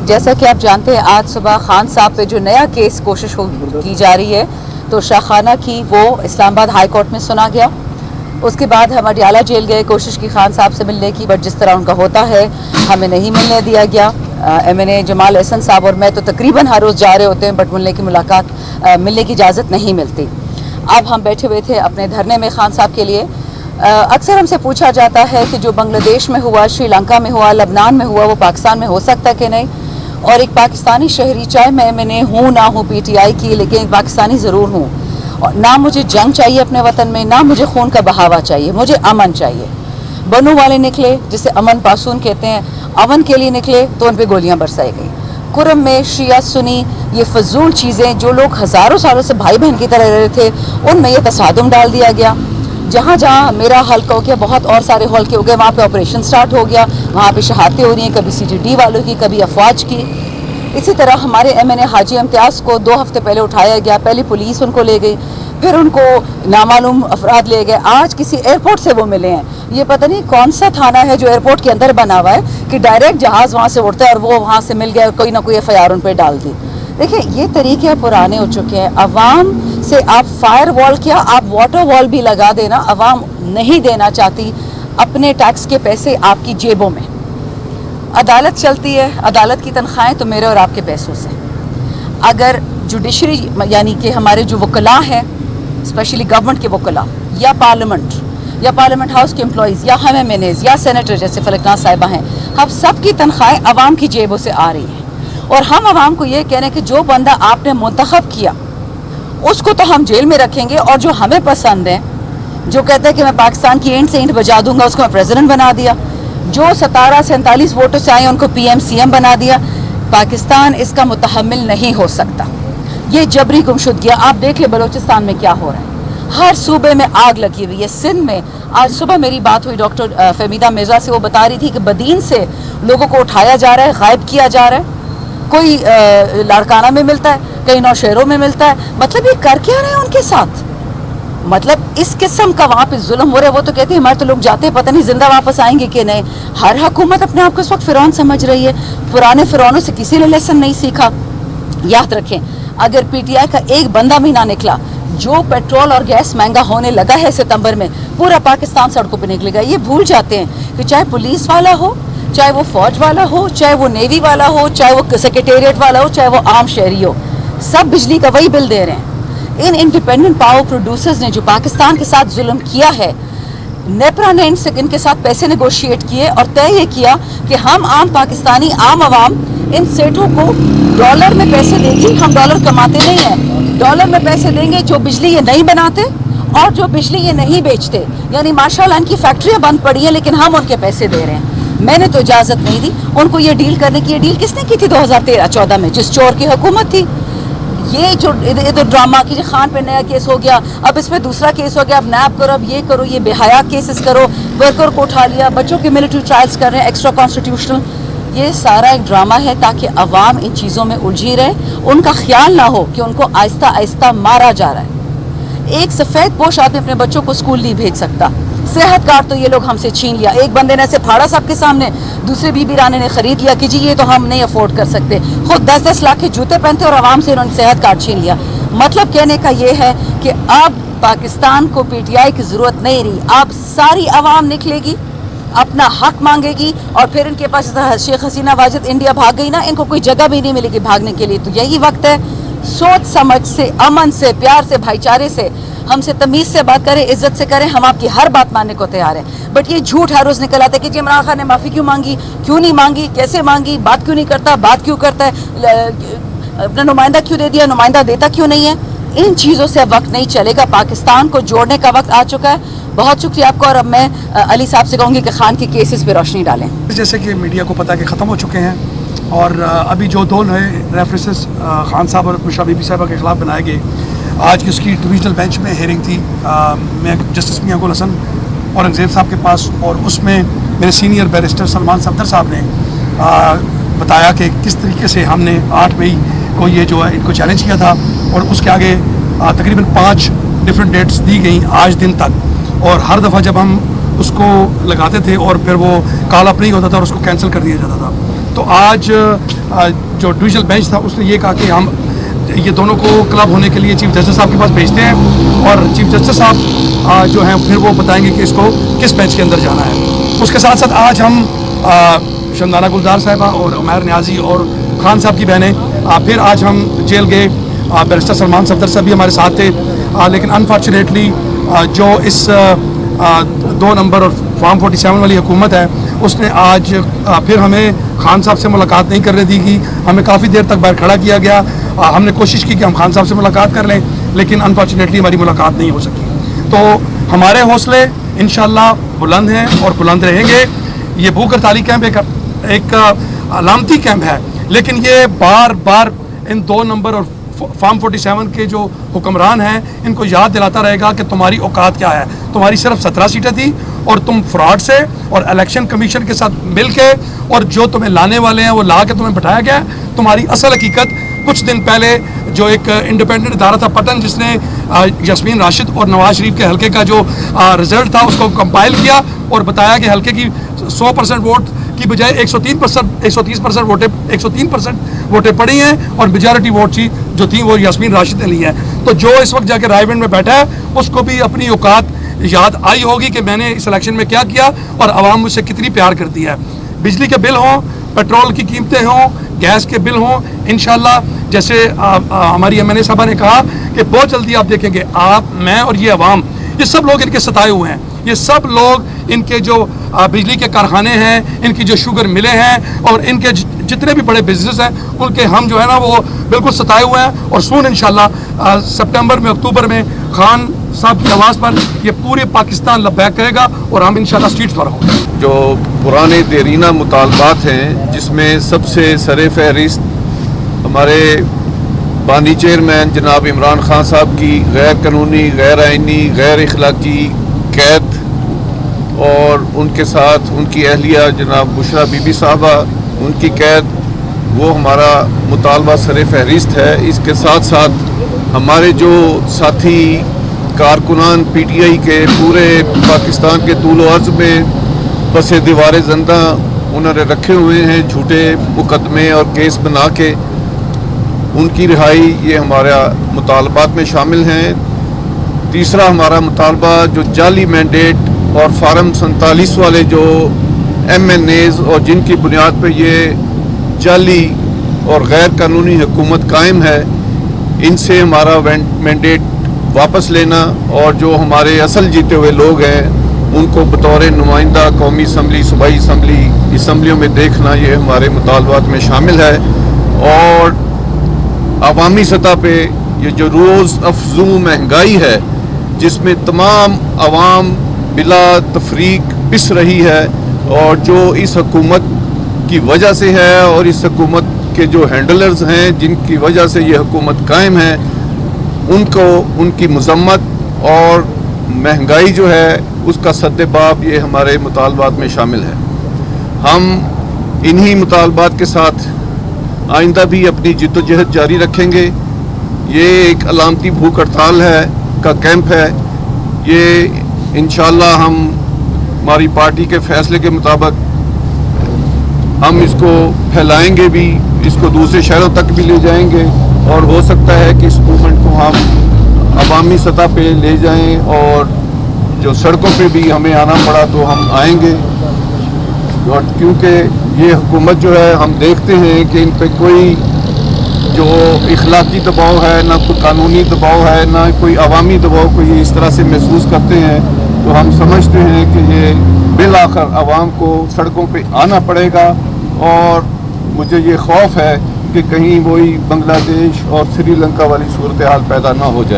जैसा कि आप जानते हैं आज सुबह खान साहब पे जो नया केस कोशिश की जा रही है तो शाखाना की वो इस्लामाबाद हाई कोर्ट में सुना गया। उसके बाद हम अडियाला जेल गए, कोशिश की खान साहब से मिलने की, बट जिस तरह उनका होता है हमें नहीं मिलने दिया गया। MNA जमाल एहसन साहब और मैं तो तकरीबन हर रोज़ जा रहे होते हैं, बट मिलने की इजाज़त नहीं मिलती। अब हम बैठे हुए थे अपने धरने में खान साहब के लिए। अक्सर हमसे पूछा जाता है कि जो बांग्लादेश में हुआ, श्रीलंका में हुआ, लबनान में हुआ, वो पाकिस्तान में हो सकता है कि नहीं। और एक पाकिस्तानी शहरी, चाहे मैं MNA हूँ ना हूँ PTI की, लेकिन पाकिस्तानी ज़रूर हूँ। और ना मुझे जंग चाहिए अपने वतन में, ना मुझे खून का बहावा चाहिए, मुझे अमन चाहिए। बनू वाले निकले जिसे अमन पासून कहते हैं, अमन के लिए निकले तो उन पर गोलियाँ बरसाई गई। कुरम में शिया सुनी ये फजूल चीज़ें, जो लोग हज़ारों सालों से भाई बहन की तरह रह रहे थे, उनमें ये तसादुम डाल दिया गया। जहाँ जहाँ मेरा हल्का हो गया, बहुत और सारे हल्के हो गए, वहाँ पे ऑपरेशन स्टार्ट हो गया, वहाँ पे शहादतें हो रही हैं, कभी CGD वालों की, कभी अफवाज की। इसी तरह हमारे MNA हाजी इम्तियाज़ को 2 हफ्ते पहले उठाया गया, पहले पुलिस उनको ले गई, फिर उनको नामालूम अफराद ले गए, आज किसी एयरपोर्ट से वो मिले हैं। ये पता नहीं कौन सा थाना है जो एयरपोर्ट के अंदर बना हुआ है कि डायरेक्ट जहाज़ वहाँ से उड़ता है और वो वहाँ से मिल गया, कोई ना कोई FIR उन पर डाल दी। देखिए ये तरीके पुराने हो चुके हैं। अवाम से आप फायर वॉल क्या, आप वाटर वॉल भी लगा देना, अवाम नहीं देना चाहती अपने टैक्स के पैसे आपकी जेबों में। अदालत चलती है, अदालत की तनख्वाहें तो मेरे और आपके पैसों से। अगर जुडिशरी यानी कि हमारे जो वकला हैं, स्पेशली गवर्नमेंट के वकला या पार्लियामेंट हाउस के एम्प्लॉइज़ या हम MNAs या सेनेटर जैसे फलकनाज साहिबा हैं, हम सब की तनख्वाहें अवाम की जेबों से आ रही हैं। और हम अवाम को ये कह रहे हैं कि जो बंदा आपने मुंतखब किया उसको तो हम जेल में रखेंगे, और जो हमें पसंद है, जो कहता है कि मैं पाकिस्तान की ईंट से ईंट बजा दूंगा, उसको मैं प्रेसिडेंट बना दिया। जो 17 से 39 वोटों से आए उनको PM CM बना दिया। पाकिस्तान इसका मुतहम्मिल नहीं हो सकता। ये जबरी गुमशुदगियाँ आप देख ले बलोचिस्तान में क्या हो रहा है, हर सूबे में आग लगी हुई है। सिंध में आज सुबह मेरी बात हुई डॉक्टर फहमीदा मिर्ज़ा से, वो बता रही थी कि बदीन से लोगों को उठाया जा रहा है, गायब किया जा रहा है, कोई लाड़काना में मिलता है, कहीं नौशहरों में मिलता है। मतलब ये कर क्या रहे हैं उनके साथ, मतलब इस किस्म का वहाँ पे जुल्म हो रहा है। वो तो कहते हैं हमारे तो लोग जाते हैं, पता नहीं जिंदा वापस आएंगे कि नहीं। हर हुकूमत अपने आप को इस वक्त फ़िरौन समझ रही है, पुराने फ़िरौनों से किसी ने लेसन नहीं सीखा। याद रखें, अगर PTI का एक बंदा भी ना निकला, जो पेट्रोल और गैस महंगा होने लगा है सितंबर में, पूरा पाकिस्तान सड़कों पर निकलेगा। ये भूल जाते हैं कि चाहे पुलिस वाला हो, चाहे वो फौज वाला हो, चाहे वो नेवी वाला हो, चाहे वो सेक्रेटेरिएट वाला हो, चाहे वो आम शहरी हो, सब बिजली का वही बिल दे रहे हैं। इन इंडिपेंडेंट पावर प्रोड्यूसर्स ने जो पाकिस्तान के साथ जुल्म किया है, नेपरा ने इनके साथ पैसे नेगोशिएट किए और तय ये किया कि हम आम पाकिस्तानी, आम आवाम इन सेठों को डॉलर में पैसे देंगे। हम डॉलर कमाते नहीं हैं, डॉलर में पैसे देंगे जो बिजली ये नहीं बनाते और जो बिजली ये नहीं बेचते। यानी माशाल्लाह इनकी फैक्ट्रियाँ बंद पड़ी हैं, लेकिन हम उनके पैसे दे रहे हैं। मैंने तो इजाज़त नहीं दी उनको ये डील करने की। ये डील किसने की थी 2013-14 में, जिस चोर की हुकूमत थी। ये जो इधर ड्रामा की, खान पे नया केस हो गया, अब इस पर दूसरा केस हो गया, अब नैब करो, अब ये करो, ये बेहया केसेस करो, वर्कर को उठा लिया, बच्चों के मिलिट्री ट्रायल्स कर रहे हैं एक्स्ट्रा कॉन्स्टिट्यूशनल। ये सारा एक ड्रामा है ताकि अवाम इन चीज़ों में उलझी रहे, उनका ख्याल ना हो कि उनको आहिस्ता आहिस्ता मारा जा रहा है। एक सफ़ेद पोश आदमी अपने बच्चों को स्कूल नहीं भेज सकता, सेहत कार्ड तो ये लोग हमसे छीन लिया। एक बंदे ने ऐसे फाड़ा सबके सामने, दूसरे बीबी रानी ने खरीद लिया कि जी ये तो हम नहीं अफोर्ड कर सकते, खुद 10-10 लाख के जूते पहनते और आवाम से इन्होंने सेहत कार्ड छीन लिया। मतलब कहने का ये है कि अब पाकिस्तान को PTI की ज़रूरत नहीं रही, अब सारी आवाम निकलेगी, अपना हक मांगेगी, और फिर इनके पास शेख हसीना वाजिद इंडिया भाग गई ना, इनको कोई जगह भी नहीं मिलेगी भागने के लिए। तो यही वक्त है, सोच समझ से, अमन से, प्यार से, भाईचारे से, हमसे तमीज़ से बात करें, इज्जत से करें, हम आपकी हर बात मानने को तैयार हैं। बट ये झूठ हर रोज़ निकल आता है कि जी इमरान खान ने माफ़ी क्यों मांगी, क्यों नहीं मांगी, कैसे मांगी, बात क्यों नहीं करता, बात क्यों करता है, अपना नुमाइंदा क्यों दे दिया, नुमाइंदा देता क्यों नहीं है। इन चीज़ों से अब वक्त नहीं चलेगा, पाकिस्तान को जोड़ने का वक्त आ चुका है। बहुत शुक्रिया आपका, और अब मैं अली साहब से कहूँगी कि खान के केसेस पे रोशनी डालें। जैसे कि मीडिया को पता है कि ख़त्म हो चुके हैं, और अभी जो 2 नए रेफरेंसेस खान साहब और मुशर्रफ बीबी साहिबा के ख़िलाफ़ बनाए गए, आज की उसकी डिवीज़नल बेंच में हेयरिंग थी। मैं जस्टिस मियां गुल हसन औरंगज़ेब साहब के पास, और उसमें मेरे सीनियर बैरिस्टर सलमान सफदर साहब ने बताया कि किस तरीके से हमने 8 मई को ये जो है इनको चैलेंज किया था, और उसके आगे तकरीबन 5 डिफरेंट डेट्स दी गई आज दिन तक, और हर दफ़ा जब हम उसको लगाते थे और फिर वो कॉल अप नहीं होता था और उसको कैंसिल कर दिया जाता था। तो आज जो डिविजनल बेंच था उसने ये कहा कि हम ये दोनों को क्लब होने के लिए चीफ जस्टिस साहब के पास भेजते हैं और चीफ जस्टिस साहब जो हैं फिर वो बताएंगे कि इसको किस बेंच के अंदर जाना है। उसके साथ साथ आज हम शमदाना गुलजार साहिबा और उमैर न्याजी और खान साहब की बहनें फिर आज हम जेल गए। बैरिस्टर सलमान सफदर साहब भी हमारे साथ थे, लेकिन अनफॉर्चुनेटली जो इस 2 नंबर और फॉर्म 47 वाली हुकूमत है उसने आज फिर हमें खान साहब से मुलाकात नहीं करने दी कि हमें काफ़ी देर तक बाहर खड़ा किया गया। हमने कोशिश की कि हम खान साहब से मुलाकात कर लें, लेकिन अनफॉर्चुनेटली हमारी मुलाकात नहीं हो सकी। तो हमारे हौसले इंशाल्लाह बुलंद हैं और बुलंद रहेंगे। ये भूख हड़ताली कैंप एक अलामती कैंप है, लेकिन ये बार बार इन 2 नंबर और फॉर्म 47 के जो हुक्मरान हैं इनको याद दिलाता रहेगा कि तुम्हारी औकात क्या है। तुम्हारी सिर्फ 17 सीटें थी और तुम फ्रॉड से और इलेक्शन कमीशन के साथ मिल के और जो तुम्हें लाने वाले हैं वो ला के तुम्हें बैठाया गया। तुम्हारी असल हकीकत कुछ दिन पहले जो एक इंडिपेंडेंट इदारा था पटन, जिसने यास्मीन राशिद और नवाज शरीफ के हलके का जो रिजल्ट था उसको कंपाइल किया और बताया कि हलके की 100% वोट की बजाय 130% वोटें पड़ी हैं और मेजॉरिटी वोट जो थी वो यास्मीन राशिद ने ली है। तो जो इस वक्त जाके रायविंड में बैठा है उसको भी अपनी औकात याद आई होगी कि मैंने इस इलेक्शन में क्या किया और आवाम मुझसे कितनी प्यार करती है। बिजली के बिल हों, पेट्रोल की कीमतें हों, गैस के बिल हों, इंशाल्लाह जैसे हमारी MNA साहबा ने कहा कि बहुत जल्दी आप देखेंगे, आप, मैं और ये अवाम, ये सब लोग इनके सताए हुए हैं। ये सब लोग इनके जो बिजली के कारखाने हैं, इनकी जो शुगर मिलें हैं और इनके जितने भी बड़े बिजनेस हैं उनके हम जो है ना वो बिल्कुल सताए हुए हैं। और सून इंशाल्लाह सितंबर में, अक्टूबर में खान साहब की आवाज़ पर ये पूरे पाकिस्तान लब्बैक करेगा और हम इंशाल्लाह स्ट्रीट्स पर होंगे। जो पुराने देरीना मुतालबात हैं जिसमें सबसे सरे फहरिस्त हमारे बानी चेयरमैन जनाब इमरान खान साहब की गैर कानूनी, गैर आइनी, गैर अखलाकी कैद और उनके साथ उनकी अहलिया जनाब बुशरा बीबी साहबा उनकी कैद, वो हमारा मुतालबा सरे फहरिस्त है। इसके साथ साथ हमारे जो साथी कारकुनान PTI के पूरे पाकिस्तान के तूल अर्ज़ में बस दीवार ज़ंदा उन्होंने रखे हुए हैं झूठे मुकदमे और केस बना के, उनकी रिहाई ये हमारा मुतालबात में शामिल हैं। तीसरा हमारा मुतालबा जो जाली मैंडेट और फार्म 47 वाले जो MNAs और जिनकी बुनियाद पर ये जाली और गैर कानूनी हुकूमत कायम है, इनसे हमारा मैंडेट वापस लेना और जो हमारे असल जीते हुए लोग हैं उनको बतौर नुमाइंदा कौमी असम्बली, सूबाई असम्बली, असम्बलियों में देखना, ये हमारे मुतालबात में शामिल है। और अवामी सतह पे ये जो रोज़ अफजू महंगाई है जिसमें तमाम अवाम बिला तफरीक पिस रही है और जो इस हुकूमत की वजह से है और इस हुकूमत के जो हैंडलर्स हैं जिनकी वजह से ये हुकूमत कायम है, उनको उनकी मजम्मत और महंगाई जो है उसका सद्देबाब ये हमारे मुतालबात में शामिल है। हम इन्हीं मुतालबात के साथ आइंदा भी अपनी जिद्दोजहद जारी रखेंगे। ये एक अलामती भूख हड़ताल है का कैंप है, ये इंशाअल्लाह हम हमारी पार्टी के फैसले के मुताबिक हम इसको फैलाएंगे भी, इसको दूसरे शहरों तक भी ले जाएंगे और हो सकता है कि इस मूवमेंट को हम अवामी सतह पे ले जाएं और जो सड़कों पे भी हमें आना पड़ा तो हम आएंगे। और क्योंकि ये हुकूमत जो है हम देखते हैं कि इन पे कोई जो इखलाकी दबाव है, ना कोई कानूनी दबाव है, ना कोई अवामी दबाव को ये इस तरह से महसूस करते हैं, तो हम समझते हैं कि ये बिल आखिर आवाम को सड़कों पे आना पड़ेगा। और मुझे ये खौफ है कि कहीं वही बांग्लादेश और श्रीलंका वाली सूरत हाल पैदा ना हो जाए।